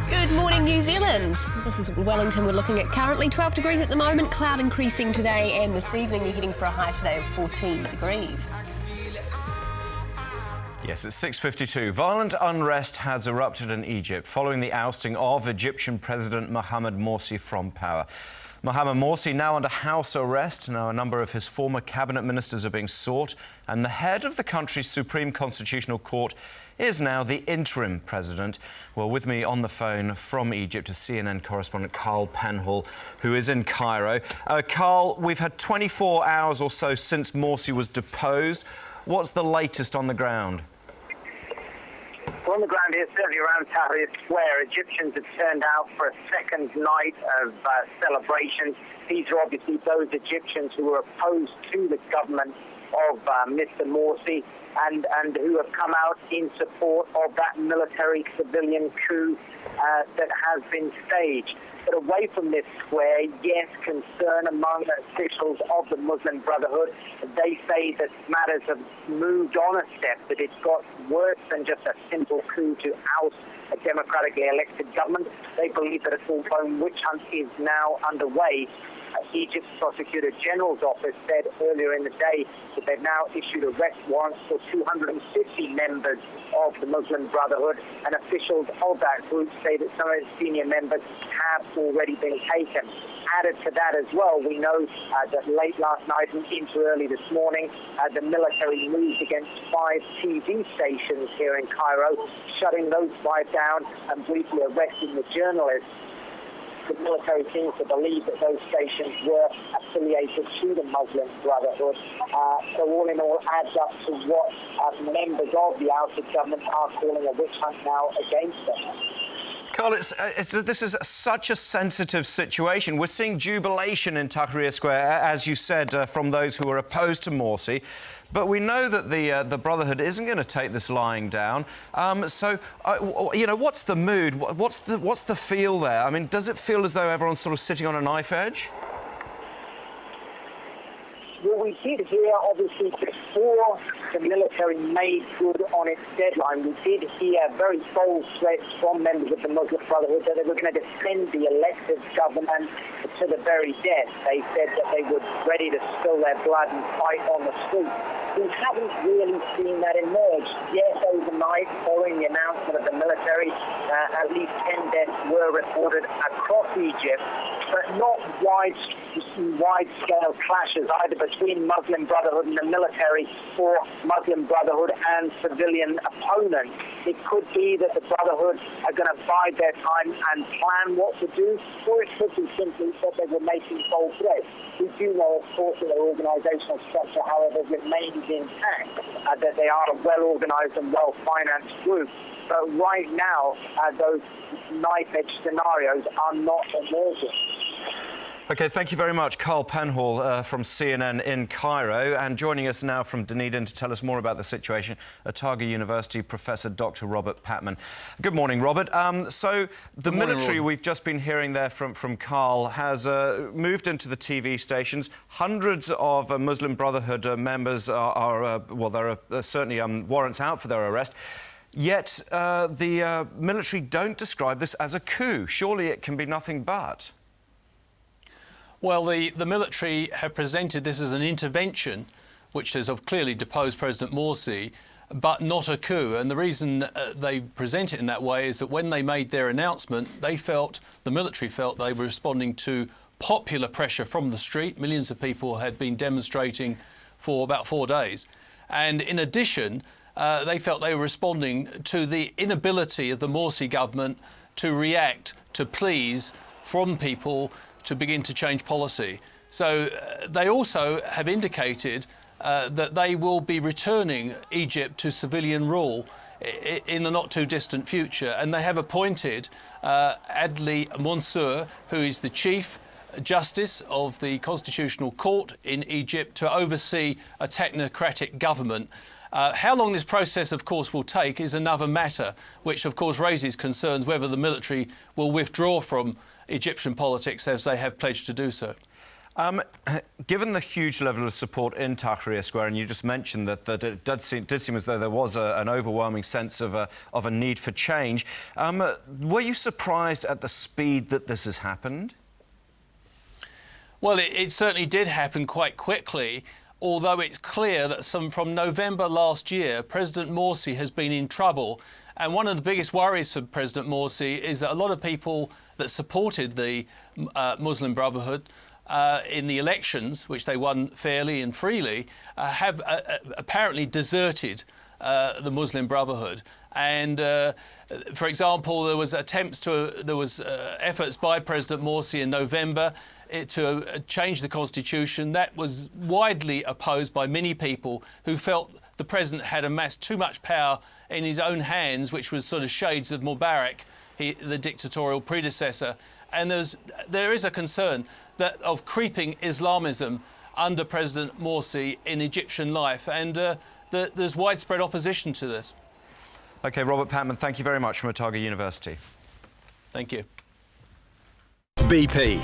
Good morning, New Zealand. This is Wellington we're looking at currently. 12 degrees at the moment, cloud increasing today and this evening. You're heading for a high today of 14 degrees. Yes, it's 6:52. Violent unrest has erupted in Egypt following the ousting of Egyptian President Mohamed Morsi from power. Mohamed Morsi now under house arrest. Now a number of his former cabinet ministers are being sought, and the head of the country's Supreme Constitutional Court is now the interim president. Well, with me on the phone from Egypt is CNN correspondent Carl Penhall, who is in Cairo. Carl, we've had 24 hours or so since Morsi was deposed. What's the latest on the ground? Well, on the ground here, certainly around Tahrir Square, Egyptians have turned out for a second night of celebrations. These are obviously those Egyptians who were opposed to the government of Mr. Morsi and who have come out in support of that military-civilian coup that has been staged. But away from this square, yes, concern among officials of the Muslim Brotherhood. They say that matters have moved on a step, that it's got worse than just a simple coup to oust a democratically elected government. They believe that a full-blown witch hunt is now underway. Egypt's Prosecutor General's office said earlier in the day that they've now issued arrest warrants for 250 members of the Muslim Brotherhood, and officials of that group say that some of its senior members have already been taken. Added to that as well, we know that late last night and into early this morning, the military moved against 5 TV stations here in Cairo, shutting those 5 down and briefly arresting the journalists. The military seems to believe that those stations were affiliated to the Muslim Brotherhood. So all in all, adds up to what members of the ousted government are calling a witch hunt now against them. Carl, this is such a sensitive situation. We're seeing jubilation in Tahrir Square, as you said, from those who are opposed to Morsi. But we know that the Brotherhood isn't going to take this lying down. You know, what's the mood? What's the feel there? I mean, does it feel as though everyone's sort of sitting on a knife edge? Well, we did hear, obviously, before the military made good on its deadline, we did hear very bold threats from members of the Muslim Brotherhood that they were going to defend the elected government to the very death. They said that they were ready to spill their blood and fight on the street. We haven't really seen that emerge. Yes, overnight, following the announcement of the military, at least 10 deaths were reported across Egypt, but not wide-scale clashes either between Muslim Brotherhood and the military or Muslim Brotherhood and civilian opponents. It could be that the Brotherhood are going to bide their time and plan what to do, or it could be simply that they were making bold threats. We do know, of course, that their organisational structure, however, remains intact, that they are a well-organised and well-financed group. But right now, those knife-edge scenarios are not emerging. OK, thank you very much, Carl Penhall from CNN in Cairo. And joining us now from Dunedin to tell us more about the situation, Otago University Professor Dr. Robert Patman. Good morning, Robert. So the military, we've just been hearing there from Carl, has moved into the TV stations. Hundreds of Muslim Brotherhood members well, there are certainly warrants out for their arrest. Yet the military don't describe this as a coup. Surely it can be nothing but. Well, the military have presented this as an intervention, which has clearly deposed President Morsi, but not a coup. And the reason they present it in that way is that when they made their announcement, the military felt they were responding to popular pressure from the street. Millions of people had been demonstrating for about 4 days. And in addition, they felt they were responding to the inability of the Morsi government to react to pleas from people to begin to change policy. So they also have indicated that they will be returning Egypt to civilian rule in the not too distant future. And they have appointed Adli Mansour, who is the Chief Justice of the Constitutional Court in Egypt, to oversee a technocratic government. How long this process, of course, will take is another matter, which, of course, raises concerns whether the military will withdraw from Egyptian politics as they have pledged to do so. Given the huge level of support in Tahrir Square, and you just mentioned that it did seem as though there was an overwhelming sense of a need for change, were you surprised at the speed that this has happened? Well, it certainly did happen quite quickly, although it's clear that from November last year, President Morsi has been in trouble. And one of the biggest worries for President Morsi is that a lot of people that supported the Muslim Brotherhood in the elections, which they won fairly and freely, have apparently deserted the Muslim Brotherhood. And, for example, there was efforts by President Morsi in November to change the constitution. That was widely opposed by many people who felt the president had amassed too much power in his own hands, which was sort of shades of Mubarak, the dictatorial predecessor. And there is a concern of creeping Islamism under President Morsi in Egyptian life, and there's widespread opposition to this. OK, Robert Patman, thank you very much from Otago University. Thank you. BP.